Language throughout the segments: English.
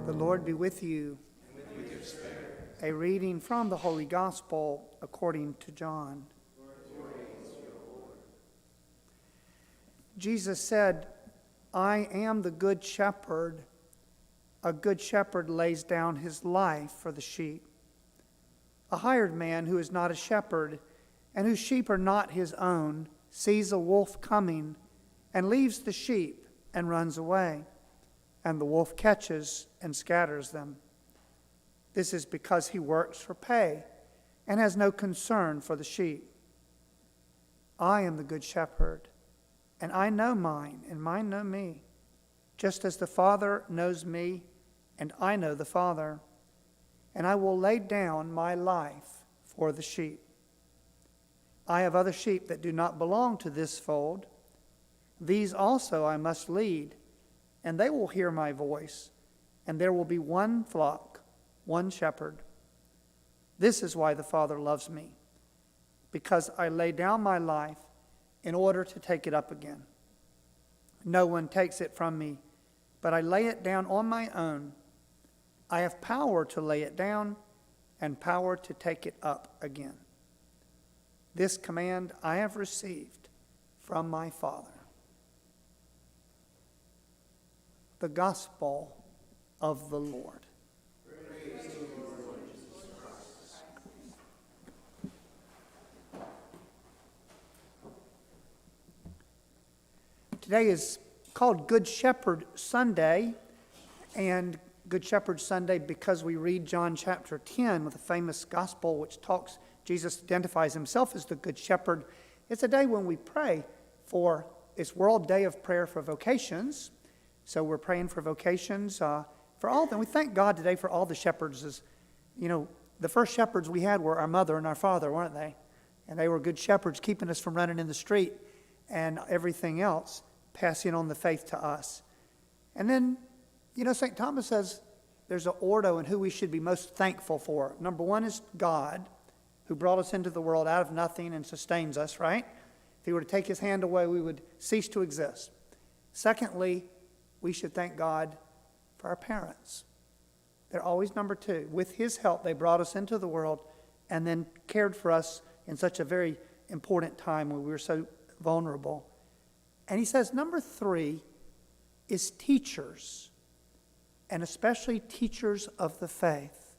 The Lord be with you. And with your spirit. A reading from the Holy Gospel according to John. Jesus said, I am the good shepherd. A good shepherd lays down his life for the sheep. A hired man who is not a shepherd and whose sheep are not his own sees a wolf coming and leaves the sheep and runs away. And the wolf catches and scatters them. This is because he works for pay and has no concern for the sheep. I am the good shepherd, and I know mine, and mine know me, just as the Father knows me, and I know the Father, and I will lay down my life for the sheep. I have other sheep that do not belong to this fold. These also I must lead, and they will hear my voice, and there will be one flock, one shepherd. This is why the Father loves me, because I lay down my life in order to take it up again. No one takes it from me, but I lay it down on my own. I have power to lay it down and power to take it up again. This command I have received from my Father. The Gospel of the Lord. Praise to you, Lord Jesus Christ. Today is called Good Shepherd Sunday, and Good Shepherd Sunday because we read John chapter 10 with a famous gospel which talks, Jesus identifies himself as the Good Shepherd. It's a day when we pray for, it's World Day of Prayer for Vocations. So we're praying for vocations for all of them. We thank God today for all the shepherds. As, you know, the first shepherds we had were our mother and our father, weren't they? And they were good shepherds, keeping us from running in the street and everything else, passing on the faith to us. And then, you know, St. Thomas says there's an ordo in who we should be most thankful for. Number one is God, who brought us into the world out of nothing and sustains us, right? If he were to take his hand away, we would cease to exist. Secondly, we should thank God for our parents. They're always number two. With his help, they brought us into the world and then cared for us in such a very important time when we were so vulnerable. And he says number three is teachers, and especially teachers of the faith.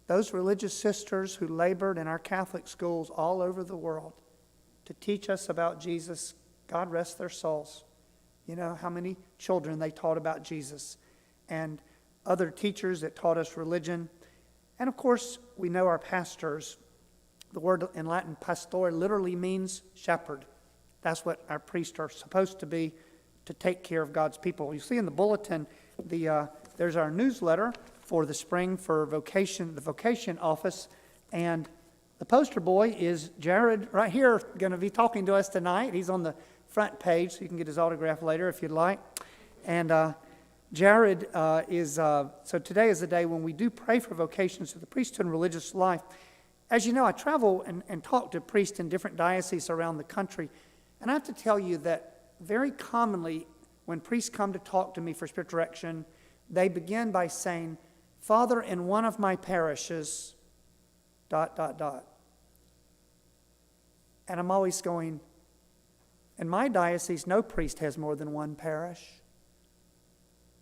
Those religious sisters who labored in our Catholic schools all over the world to teach us about Jesus, God rest their souls. You know how many children they taught about Jesus, and other teachers that taught us religion. And of course, we know our pastors. The word in Latin, pastore, literally means shepherd. That's what our priests are supposed to be, to take care of God's people. You see in the bulletin, there's our newsletter for the spring for vocation, the vocation office, and the poster boy is Jared right here, going to be talking to us tonight. He's on the front page, so you can get his autograph later if you'd like. And Jared so today is the day when we do pray for vocations to the priesthood and religious life. As you know, I travel and talk to priests in different dioceses around the country, and I have to tell you that very commonly when priests come to talk to me for spiritual direction, they begin by saying, Father, in one of my parishes, ... And I'm always going, in my diocese, no priest has more than one parish.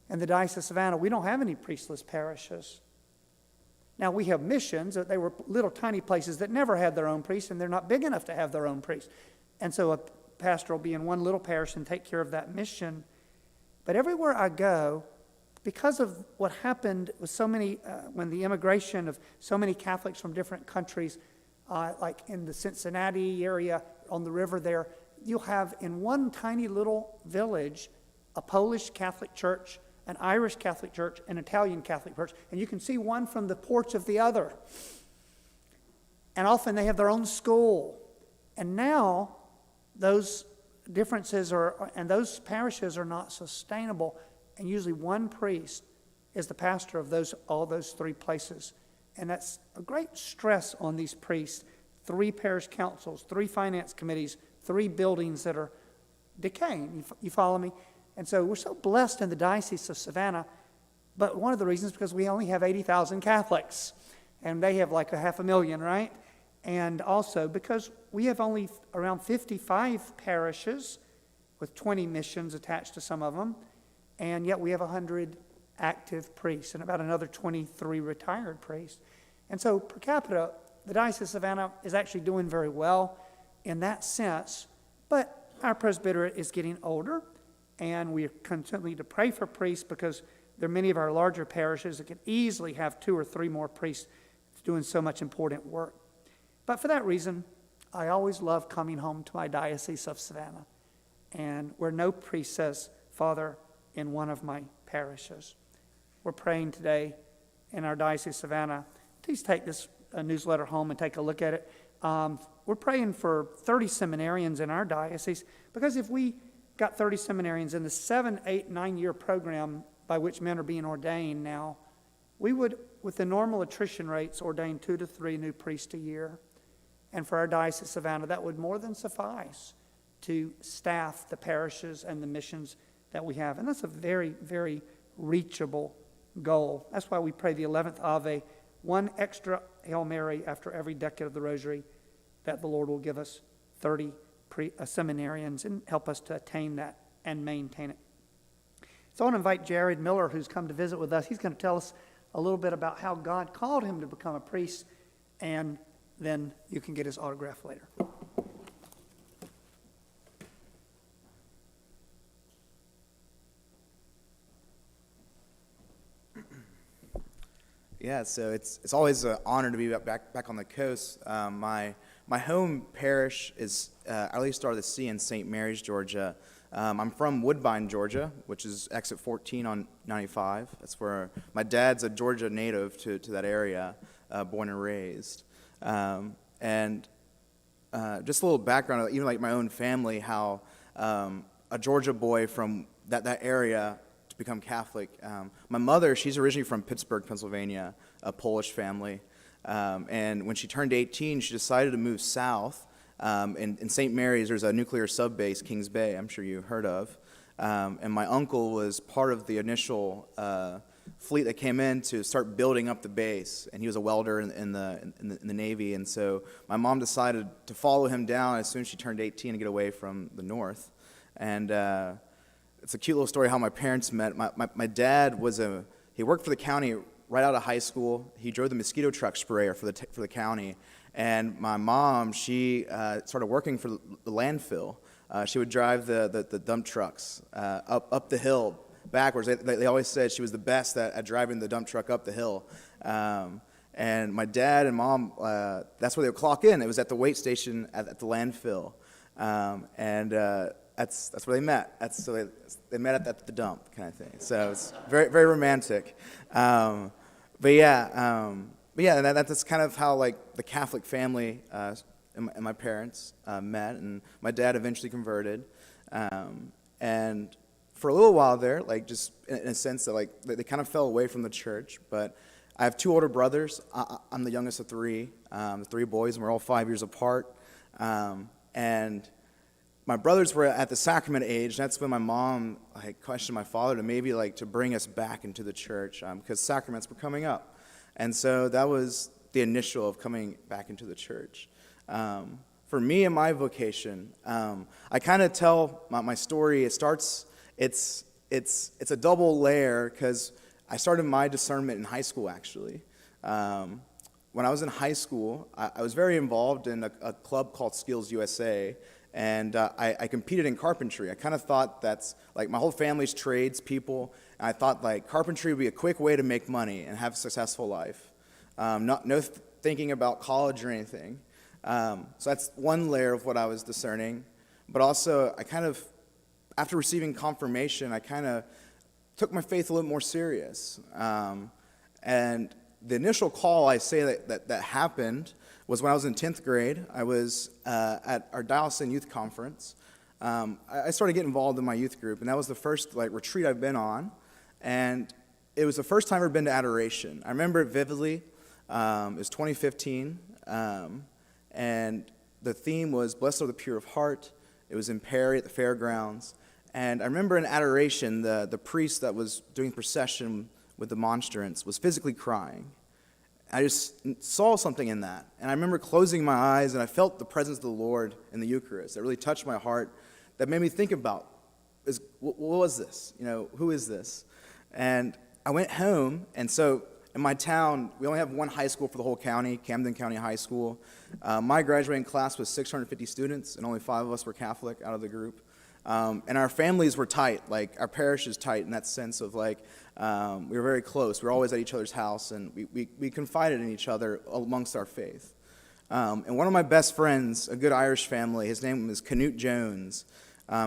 In the Diocese of Savannah, we don't have any priestless parishes. Now, we have missions. They were little tiny places that never had their own priest, and they're not big enough to have their own priest. And so a pastor will be in one little parish and take care of that mission. But everywhere I go, because of what happened with so many, when the immigration of so many Catholics from different countries, like in the Cincinnati area on the river there, you'll have in one tiny little village a Polish Catholic church, an Irish Catholic church, an Italian Catholic church, and you can see one from the porch of the other. And often they have their own school. And now those differences and those parishes are not sustainable, and usually one priest is the pastor of all those three places. And that's a great stress on these priests. 3 parish councils, 3 finance committees, 3 buildings that are decaying. You follow me? And so we're so blessed in the Diocese of Savannah But one of the reasons is because we only have 80,000 Catholics, and they have like 500,000, right? And also because we have only around 55 parishes with 20 missions attached to some of them, and yet we have 100 active priests and about another 23 retired priests. And so per capita, the Diocese of Savannah is actually doing very well in that sense, but our presbyterate is getting older, and we continue to pray for priests because there are many of our larger parishes that could easily have 2 or 3 more priests doing so much important work. But for that reason, I always love coming home to my Diocese of Savannah, and where no priest says, Father, in one of my parishes. We're praying today in our Diocese of Savannah. Please take this newsletter home and take a look at it. We're praying for 30 seminarians in our diocese, because if we got 30 seminarians in the 7, 8, 9-year program by which men are being ordained now, we would, with the normal attrition rates, ordain 2 to 3 new priests a year. And for our Diocese of Savannah, that would more than suffice to staff the parishes and the missions that we have. And that's a very, very reachable goal. That's why we pray the 11th Ave, 1 extra Hail Mary after every decade of the Rosary, that the Lord will give us 30 seminarians and help us to attain that and maintain it. So I want to invite Jared Miller, who's come to visit with us. He's going to tell us a little bit about how God called him to become a priest, and then you can get his autograph later. Yeah, so it's always an honor to be back on the coast. My home parish is Early Star of the Sea in St. Mary's, Georgia. I'm from Woodbine, Georgia, which is exit 14 on 95. That's where my dad's a Georgia native to that area, born and raised. And just a little background, even like my own family, how a Georgia boy from that area to become Catholic. My mother, she's originally from Pittsburgh, Pennsylvania, a Polish family. And when she turned 18, she decided to move south. In St. Mary's, there's a nuclear sub-base, Kings Bay, I'm sure you've heard of. And my uncle was part of the initial fleet that came in to start building up the base. And he was a welder in the Navy. And so my mom decided to follow him down as soon as she turned 18 and get away from the North. And it's a cute little story how my parents met. My dad he worked for the county right out of high school. He drove the mosquito truck sprayer for the county. And my mom, she started working for the landfill. She would drive the dump trucks up the hill backwards. They always said she was the best at driving the dump truck up the hill. And my dad and mom, that's where they would clock in. It was at the weight station at the landfill. That's where they met. So they met at the dump kind of thing. So it's very, very romantic. But yeah, that's kind of how like the Catholic family and my parents met, and my dad eventually converted. And for a little while there, like just in a sense that like they kind of fell away from the church. But I have 2 older brothers. I'm the youngest of 3, the 3 boys, and we're all 5 years apart. And my brothers were at the sacrament age. That's when my mom questioned my father to maybe to bring us back into the church because sacraments were coming up. And so that was the initial of coming back into the church. For me and my vocation, I kind of tell my story. It's a double layer because I started my discernment in high school, actually. When I was in high school, I was very involved in a club called Skills USA, and I competed in carpentry. I kind of thought that's, my whole family's tradespeople, and I thought, carpentry would be a quick way to make money and have a successful life. No thinking about college or anything. So that's one layer of what I was discerning. But also, after receiving confirmation, I kind of took my faith a little more serious. And the initial call I say that happened was when I was in 10th grade. I was at our diocesan youth conference. I started getting involved in my youth group, and that was the first retreat I've been on. And it was the first time I've ever been to adoration. I remember it vividly. It was 2015, and the theme was Blessed are the Pure of Heart. It was in Perry at the fairgrounds. And I remember in adoration, the priest that was doing procession with the monstrance was physically crying. I just saw something in that. And I remember closing my eyes, and I felt the presence of the Lord in the Eucharist. That really touched my heart. That made me think about, what was this? Who is this? And I went home, and so in my town, we only have one high school for the whole county, Camden County High School. My graduating class was 650 students, and only 5 of us were Catholic out of the group. And our families were tight, like our parish is tight in that sense of like, we were very close. We were always at each other's house, and we confided in each other amongst our faith. And one of my best friends, a good Irish family, his name was Canute Jones.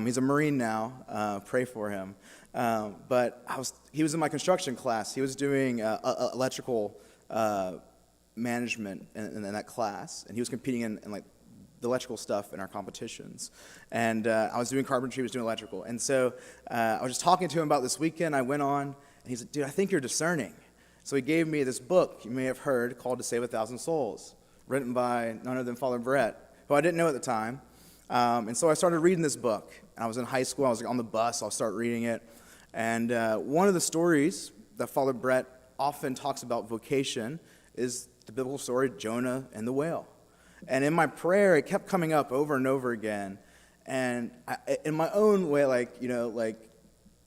He's a Marine now, pray for him. But he was in my construction class. He was doing electrical management in that class, and he was competing in like the electrical stuff in our competitions. And I was doing carpentry, he was doing electrical. And so I was just talking to him about this weekend. I went on, and he said, dude, I think you're discerning. So he gave me this book you may have heard called To Save 1,000 Souls, written by none other than Father Brett, who I didn't know at the time. And so I started reading this book. I was in high school. I was on the bus. I'll start reading it. And one of the stories that Father Brett often talks about vocation is the biblical story of Jonah and the whale. And in my prayer, it kept coming up over and over again. And in my own way,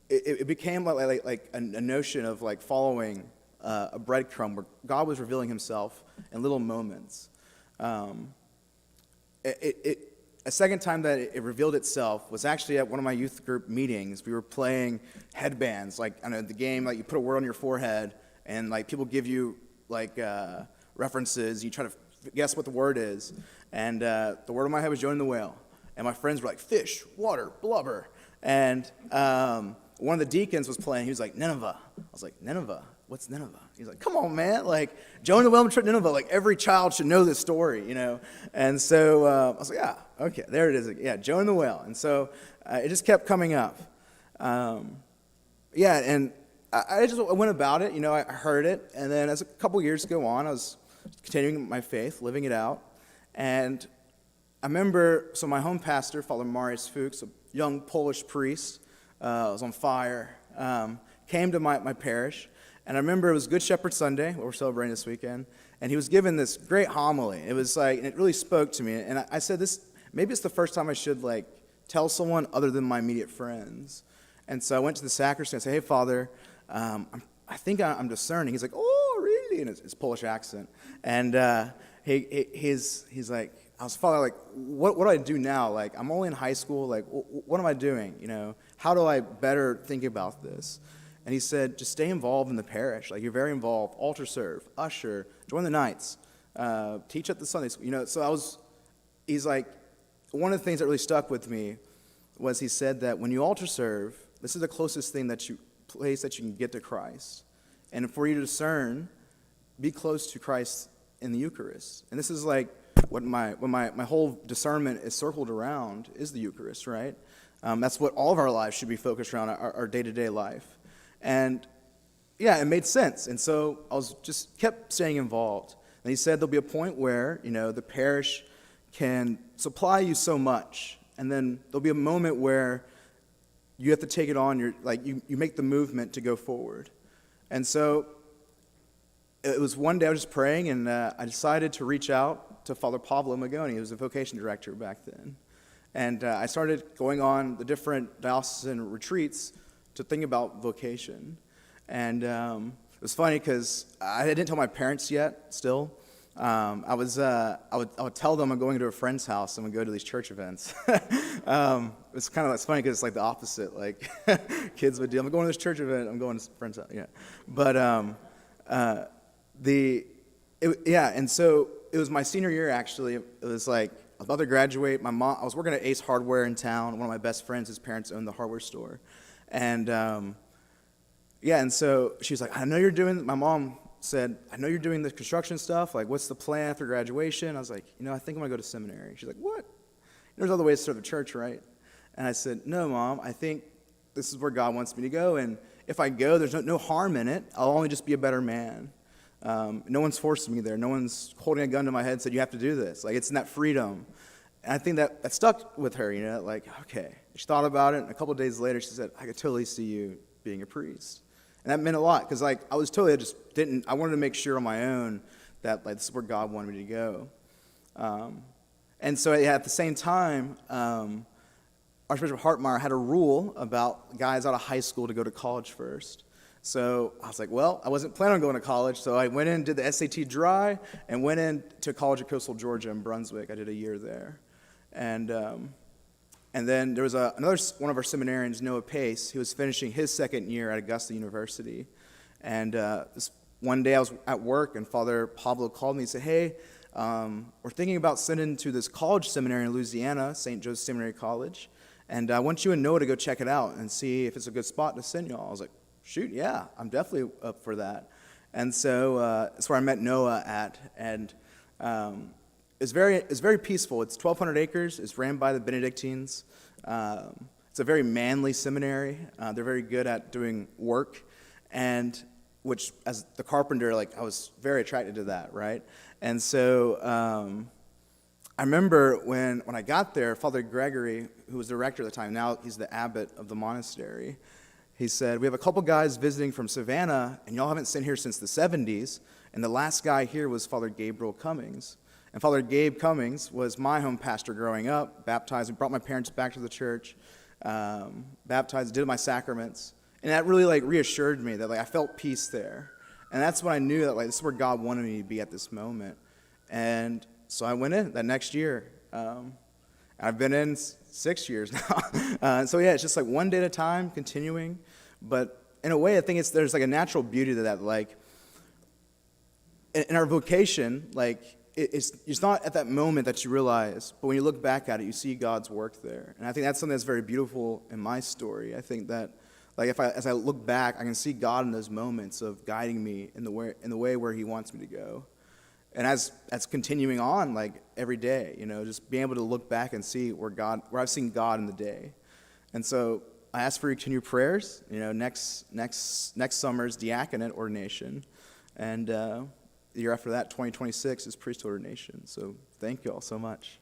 it became like a notion of like following a breadcrumb where God was revealing himself in little moments. A second time that it revealed itself was actually at one of my youth group meetings. We were playing headbands, like I know the game, like you put a word on your forehead, and like people give you like references. You try to guess what the word is, and the word on my head was Jonah the whale, and my friends were like fish, water, blubber, and one of the deacons was playing. He was like Nineveh. I was like Nineveh. What's Nineveh? He's like, come on, man. Like, Jonah the whale and Nineveh, like, every child should know this story, And so I was like, yeah, okay, there it is. Yeah, Jonah the whale. And so it just kept coming up. And I just went about it. I heard it. And then as a couple years go on, I was continuing my faith, living it out. And I remember, so my home pastor, Father Marius Fuchs, a young Polish priest, was on fire, came to my parish. And I remember it was Good Shepherd Sunday, what we're celebrating this weekend, and he was given this great homily. It was like, and it really spoke to me. And I said, maybe it's the first time I should like tell someone other than my immediate friends. And so I went to the sacristan and said, hey, Father, I think I'm discerning. He's like, oh, really? In his Polish accent. And he's like, I was, Father, like, what do I do now? Like, I'm only in high school. Like, what am I doing? How do I better think about this? And he said, just stay involved in the parish. Like, you're very involved. Altar serve, usher, join the nights, teach at the Sunday school. So he's like, one of the things that really stuck with me was he said that when you altar serve, this is the closest place that you can get to Christ. And for you to discern, be close to Christ in the Eucharist. And this is like what my whole discernment is circled around is the Eucharist, right? That's what all of our lives should be focused around, our day-to-day life. And yeah, it made sense. And so I was just kept staying involved. And he said there'll be a point where, the parish can supply you so much. And then there'll be a moment where you have to take it on. You make the movement to go forward. And so it was one day I was just praying, and I decided to reach out to Father Pablo Magoni, who was the vocation director back then. And I started going on the different diocesan retreats to think about vocation. And it was funny because I didn't tell my parents yet still. I would tell them I'm going to a friend's house and we go to these church events. It's funny because it's like the opposite. Like kids would do, I'm going to this church event, I'm going to a friend's house. Yeah. But and so it was my senior year actually. It was like I was about to graduate. I was working at Ace Hardware in town. One of my best friends, his parents owned the hardware store. And and so she was like, my mom said, I know you're doing the construction stuff. Like, what's the plan after graduation? I was like, I think I'm going to go to seminary. She's like, what? There's other ways to serve the church, right? And I said, no, Mom, I think this is where God wants me to go. And if I go, there's no harm in it. I'll only just be a better man. No one's forcing me there. No one's holding a gun to my head and said, you have to do this. Like, it's in that freedom. And I think that stuck with her, like, okay. She thought about it, and a couple of days later, she said, I could totally see you being a priest. And that meant a lot because like I was totally I just didn't. I wanted to make sure on my own that like this is where God wanted me to go. And so at the same time, Archbishop Hartmeyer had a rule about guys out of high school to go to college first. So I was like, well, I wasn't planning on going to college, so I went in, did the SAT dry, and went in to college at Coastal Georgia in Brunswick. I did a year there. And then there was another one of our seminarians, Noah Pace, who was finishing his second year at Augusta University. And this one day I was at work, and Father Pablo called me and said, hey, we're thinking about sending to this college seminary in Louisiana, St. Joe's Seminary College, and I want you and Noah to go check it out and see if it's a good spot to send y'all. I was like, shoot, yeah, I'm definitely up for that. And so that's where I met Noah at, and it's very peaceful. It's 1,200 acres. It's ran by the Benedictines. It's a very manly seminary. They're very good at doing work, and which, as the carpenter, like I was very attracted to that, right? And so I remember when I got there, Father Gregory, who was the rector at the time, now he's the abbot of the monastery, he said, we have a couple guys visiting from Savannah, and y'all haven't seen here since the 70s, and the last guy here was Father Gabriel Cummings. And Father Gabe Cummings was my home pastor growing up, baptized and brought my parents back to the church, baptized, did my sacraments, and that really like reassured me that like I felt peace there. And that's when I knew that like this is where God wanted me to be at this moment. And so I went in that next year. I've been in 6 years now. So yeah, it's just like one day at a time, continuing. But in a way, I think there's like a natural beauty to that. Like in our vocation, like it's not at that moment that you realize, but when you look back at it, you see God's work there. And I think that's something that's very beautiful in my story. I think that like as I look back, I can see God in those moments of guiding me in the way where He wants me to go. And as continuing on, like every day, just being able to look back and see where I've seen God in the day. And so I ask for your continued prayers. Next summer's diaconate ordination, and the year after that, 2026, is priesthood ordination. So thank you all so much.